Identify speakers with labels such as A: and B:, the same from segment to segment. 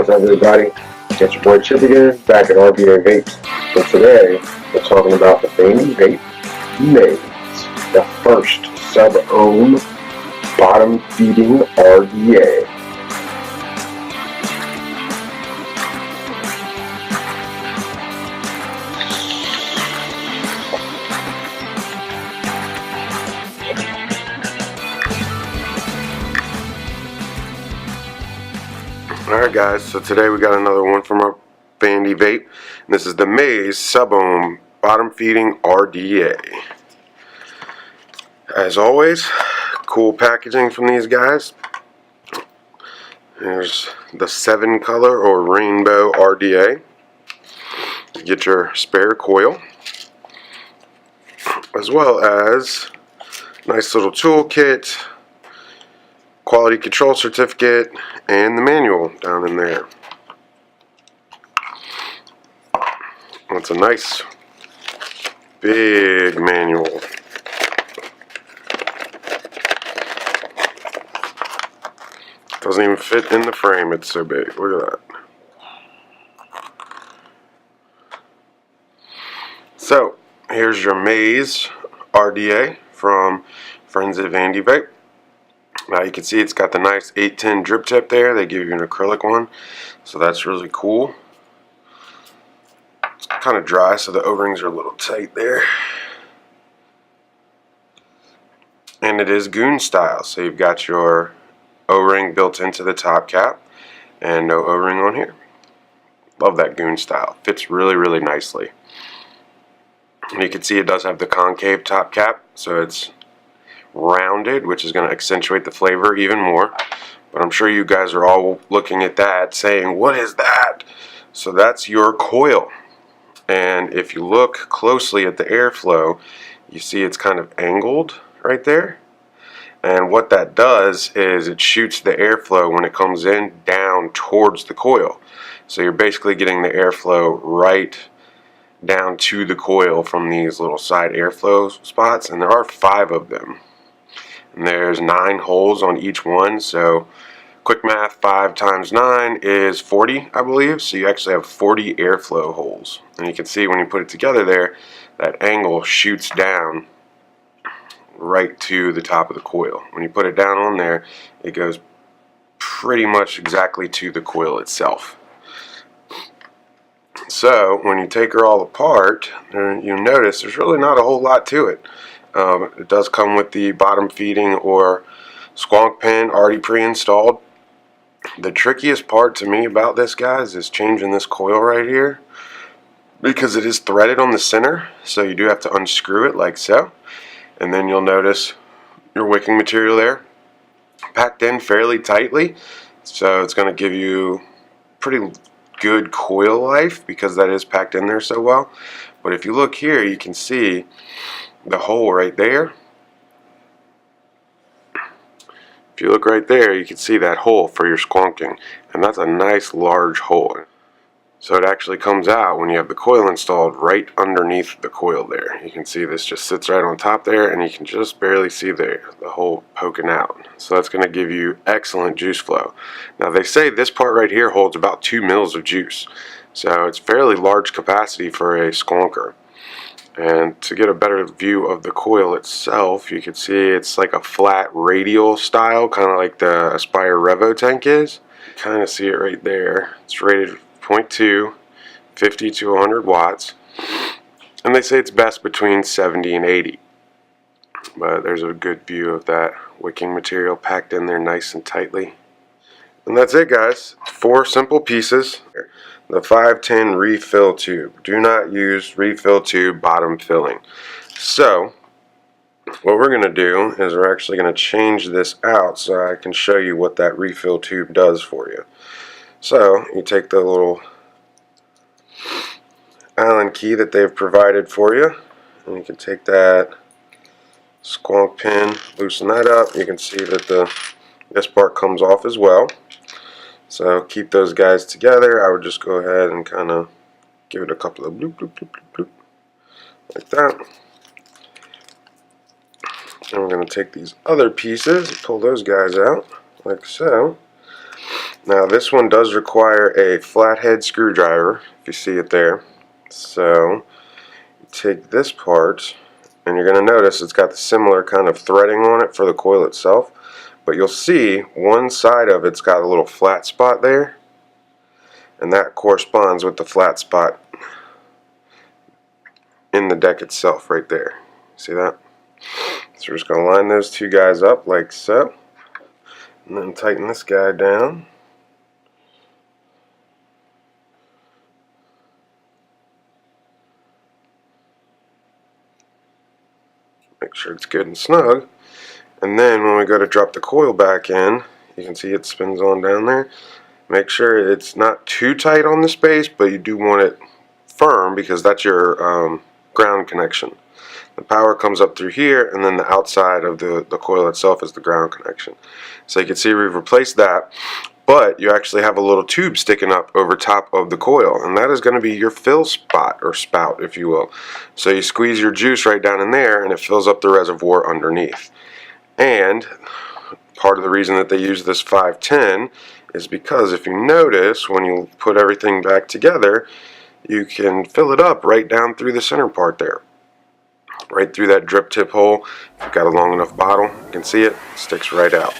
A: How's everybody? It's your boy Chip again, back at RVA Vapes. So today, we're talking about the Vandy Vape Maze, the first sub-ohm bottom-feeding RDA. Alright guys, so today we got another one from our Vandy Vape. And this is the Maze sub-ohm bottom feeding RDA. As always, cool packaging from these guys. Here's the 7 color or rainbow RDA. You get your spare coil, as well as nice little toolkit, quality control certificate, and the manual down in there. It's a nice big manual. Doesn't even fit in the frame, it's so big. Look at that. So here's your Maze RDA from friends at Vandy Vape. Now you can see it's got the nice 810 drip tip there. They give you an acrylic one, so that's really cool. It's kind of dry, so the O-rings are a little tight there. And it is goon style, so you've got your O-ring built into the top cap and no O-ring on here. Love that goon style. Fits really nicely. And you can see it does have the concave top cap, so it's rounded, which is going to accentuate the flavor even more. But I'm sure you guys are all looking at that saying, what is that? So that's your coil. And if you look closely at the airflow, you see it's kind of angled right there. And what that does is it shoots the airflow when it comes in down towards the coil. So you're basically getting the airflow right down to the coil from these little side airflow spots, and there are 5 of them. And there's 9 holes on each one, so quick math, 5 times 9 is 40, I believe. So you actually have 40 airflow holes. And you can see when you put it together there, that angle shoots down right to the top of the coil. When you put it down on there, it goes pretty much exactly to the coil itself. So when you take her all apart, you'll notice there's really not a whole lot to it. It does come with the bottom feeding or squonk pin already pre-installed. The trickiest part to me about this, guys, is changing this coil right here, because it is threaded on the center, so you do have to unscrew it like so. And then you'll notice your wicking material there packed in fairly tightly, so it's going to give you pretty good coil life because that is packed in there so well. But if you look here, you can see the hole right there. If you look right there, you can see that hole for your squonking, and that's a nice large hole. So it actually comes out when you have the coil installed right underneath the coil there. You can see this just sits right on top there, and you can just barely see the hole poking out. So that's going to give you excellent juice flow. Now they say this part right here holds about 2 mils of juice, so it's fairly large capacity for a squonker. And to get a better view of the coil itself, you can see it's like a flat radial style, kind of like the Aspire Revo tank is. You kind of see it right there. It's rated 0.2, 50 to 100 watts. And they say it's best between 70 and 80. But there's a good view of that wicking material packed in there nice and tightly. And that's it, guys. 4 simple pieces. The 510 refill tube. Do not use refill tube bottom filling. So what we're going to do is we're actually going to change this out so I can show you what that refill tube does for you. So you take the little Allen key that they've provided for you, and you can take that squonk pin, loosen that up. You can see that this part comes off as well. So keep those guys together. I would just go ahead and kind of give it a couple of bloop, bloop, bloop, bloop, bloop, like that. And we're going to take these other pieces and pull those guys out like so. Now this one does require a flathead screwdriver, if you see it there. So you take this part, and you're going to notice it's got the similar kind of threading on it for the coil itself, but you'll see one side of it's got a little flat spot there, and that corresponds with the flat spot in the deck itself right there. See that? So we're just going to line those two guys up like so, and then tighten this guy down. Make sure it's good and snug, and then when we go to drop the coil back in, you can see it spins on down there. Make sure it's not too tight on the space, but you do want it firm because that's your ground connection. The power comes up through here, and then the outside of the coil itself is the ground connection. So you can see we've replaced that, but you actually have a little tube sticking up over top of the coil, and that is going to be your fill spot, or spout if you will. So you squeeze your juice right down in there, and it fills up the reservoir underneath. And part of the reason that they use this 510 is because if you notice, when you put everything back together, you can fill it up right down through the center part there. Right through that drip tip hole. If you've got a long enough bottle, you can see it sticks right out.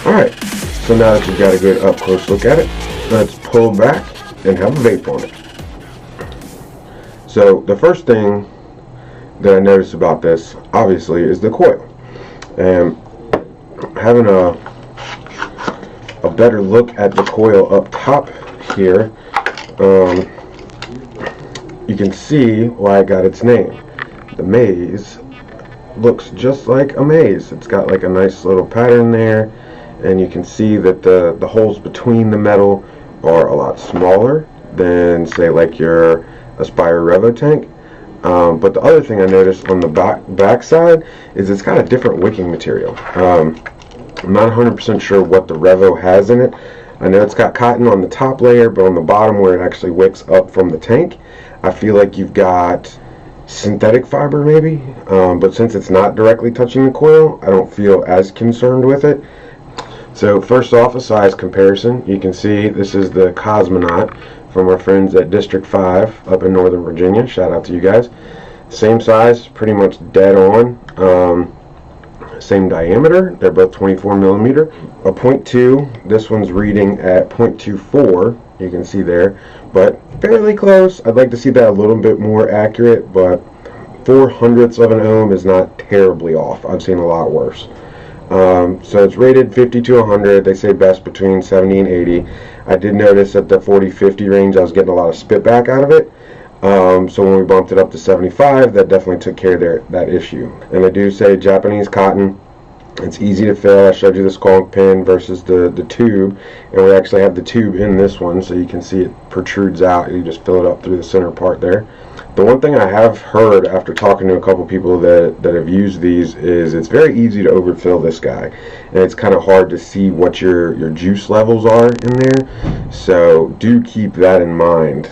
A: Alright, so now that you've got a good up close look at it, let's pull back and have a vape on it. So the first thing that I noticed about this, obviously, is the coil. And having a better look at the coil up top here, you can see why it got its name. The Maze looks just like a maze. It's got like a nice little pattern there, and you can see that the holes between the metal are a lot smaller than, say, like your Aspire Revo tank. But the other thing I noticed on the back side is it's got a different wicking material. I'm not 100% sure what the Revo has in it. I know it's got cotton on the top layer, but on the bottom where it actually wicks up from the tank, I feel like you've got synthetic fiber maybe. But since it's not directly touching the coil, I don't feel as concerned with it. So first off, a size comparison. You can see this is the Cosmonaut from our friends at District 5 up in Northern Virginia. Shout out to you guys. Same size, pretty much dead on. Same diameter. They're both 24 millimeter. A 0.2. This one's reading at 0.24. You can see there, but fairly close. I'd like to see that a little bit more accurate, but 0.04 of an ohm is not terribly off. I've seen a lot worse. So it's rated 50 to 100. They say best between 70 and 80. I did notice at the 40-50 range I was getting a lot of spit back out of it. So when we bumped it up to 75, that definitely took care of that issue. And they do say Japanese cotton. It's easy to fill. I showed you the skonk pin versus the tube, and we actually have the tube in this one, so you can see it protrudes out. You just fill it up through the center part there. The one thing I have heard after talking to a couple people that have used these is it's very easy to overfill this guy, and it's kind of hard to see what your juice levels are in there. So do keep that in mind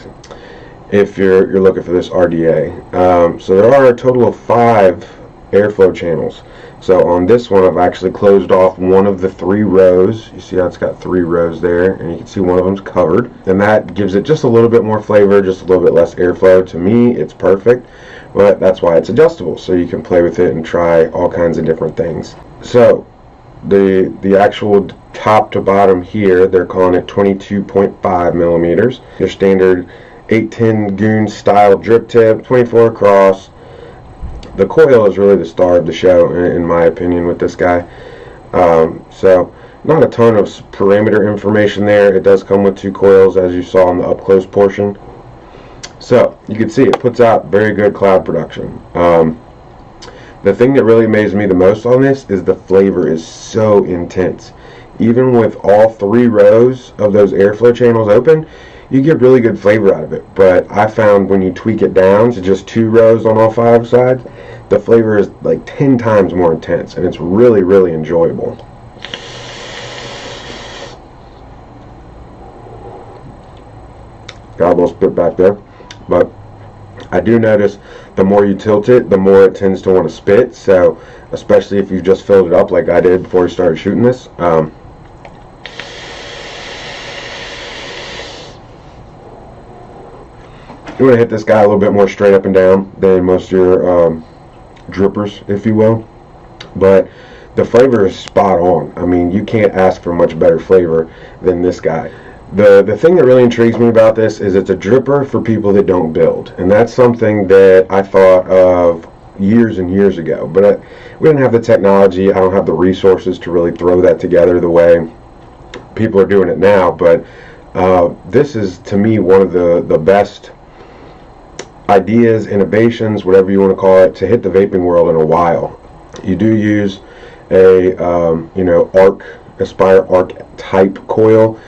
A: if you're looking for this RDA. So there are a total of 5 airflow channels. So on this one, I've actually closed off one of the 3 rows. You see how it's got 3 rows there, and you can see one of them's covered. And that gives it just a little bit more flavor, just a little bit less airflow. To me, it's perfect, but that's why it's adjustable, so you can play with it and try all kinds of different things. So the actual top to bottom here, they're calling it 22.5 millimeters. Your standard 810 Goon style drip tip, 24 across. The coil is really the star of the show, in my opinion, with this guy. So not a ton of parameter information there. It does come with 2 coils, as you saw in the up close portion. So you can see it puts out very good cloud production. The thing that really amazed me the most on this is the flavor is so intense. Even with all 3 rows of those airflow channels open, you get really good flavor out of it. But I found when you tweak it down to just 2 rows on all 5 sides, the flavor is like 10 times more intense, and it's really, really enjoyable. Got a little spit back there, but I do notice the more you tilt it, the more it tends to want to spit. So especially if you just filled it up like I did before we started shooting this. You want to hit this guy a little bit more straight up and down than most of your drippers, if you will. But the flavor is spot on. I mean, you can't ask for much better flavor than this guy. The thing that really intrigues me about this is it's a dripper for people that don't build. And that's something that I thought of years and years ago. But we didn't have the technology. I don't have the resources to really throw that together the way people are doing it now. But this is, to me, one of the best ideas, innovations, whatever you want to call it, to hit the vaping world in a while. You do use a Aspire arc type coil.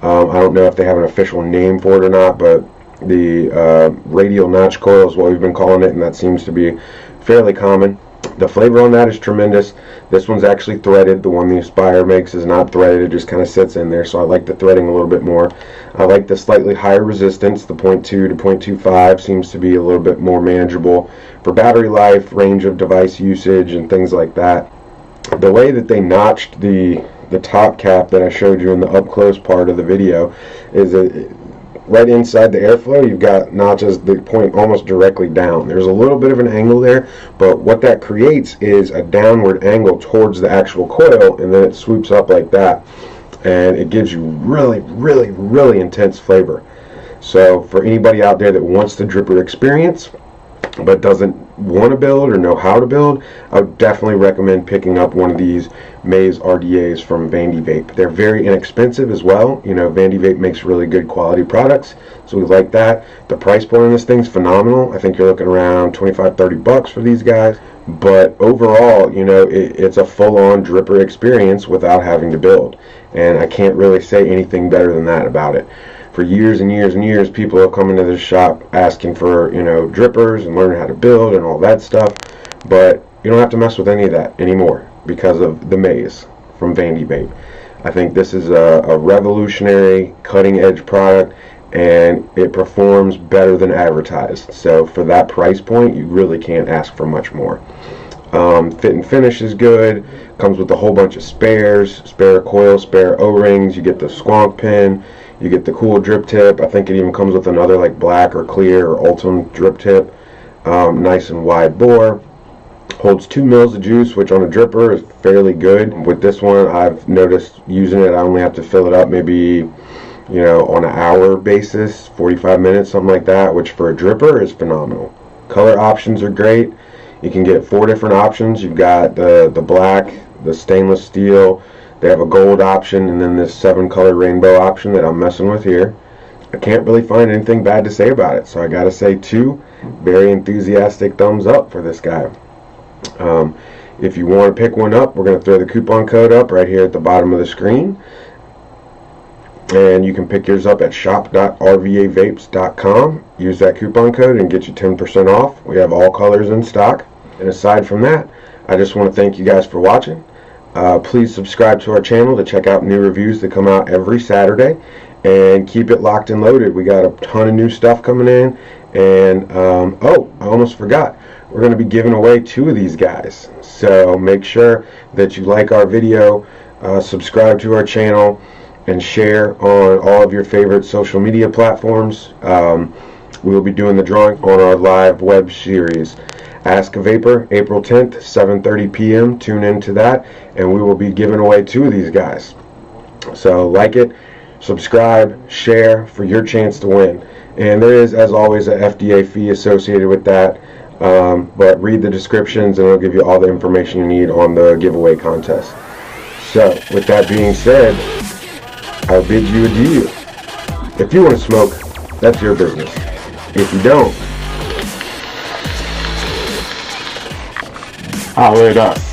A: I don't know if they have an official name for it or not, but the radial notch coil is what we've been calling it, and that seems to be fairly common. The flavor on that is tremendous. This one's actually threaded. The one the Aspire makes is not threaded. It just kind of sits in there, so I like the threading a little bit more. I like the slightly higher resistance. The 0.2 to 0.25 seems to be a little bit more manageable for battery life, range of device usage, and things like that. The way that they notched the top cap that I showed you in the up close part of the video is that right inside the airflow you've got notches that point almost directly down. There's a little bit of an angle there, but what that creates is a downward angle towards the actual coil, and then it swoops up like that, and it gives you really, really, really intense flavor. So for anybody out there that wants the dripper experience but doesn't want to build or know how to build, I would definitely recommend picking up one of these Maze RDAs from Vandy Vape. They're very inexpensive as well. You know, Vandy Vape makes really good quality products, so we like that. The price point on this thing's phenomenal. I think you're looking around 25-30 bucks for these guys. But overall, you know, it's a full-on dripper experience without having to build. And I can't really say anything better than that about it. For years and years and years, people have come into this shop asking for, you know, drippers and learning how to build and all that stuff. But you don't have to mess with any of that anymore because of the Maze from Vandy Vape. I think this is a revolutionary, cutting-edge product, and it performs better than advertised. So for that price point, you really can't ask for much more. Fit and finish is good. Comes with a whole bunch of spares, spare coil, spare O-rings. You get the squonk pin. You get the cool drip tip. I think it even comes with another like black or clear or ultim drip tip. Nice and wide bore. Holds 2 mils of juice, which on a dripper is fairly good. With this one, I've noticed using it, I only have to fill it up maybe, you know, on an hour basis, 45 minutes, something like that, which for a dripper is phenomenal. Color options are great. You can get 4 different options. You've got the black, the stainless steel, they have a gold option, and then this 7-color rainbow option that I'm messing with here. I can't really find anything bad to say about it, so I gotta say 2 very enthusiastic thumbs up for this guy. If you want to pick one up, we're going to throw the coupon code up right here at the bottom of the screen, and you can pick yours up at shop.rvavapes.com. Use that coupon code and get you 10% off. We have all colors in stock. And aside from that, I just want to thank you guys for watching. Please subscribe to our channel to check out new reviews that come out every Saturday, and keep it locked and loaded. We got a ton of new stuff coming in, and oh, I almost forgot. We're going to be giving away 2 of these guys. So make sure that you like our video, subscribe to our channel, and share on all of your favorite social media platforms. We will be doing the drawing on our live web series, Ask a Vapor, April 10th, 7:30 p.m. Tune into that, and we will be giving away 2 of these guys. So like it, subscribe, share for your chance to win. And there is, as always, a FDA fee associated with that. But read the descriptions and it'll give you all the information you need on the giveaway contest. So, with that being said, I'll bid you adieu. If you want to smoke, that's your business. If you don't, holler at us.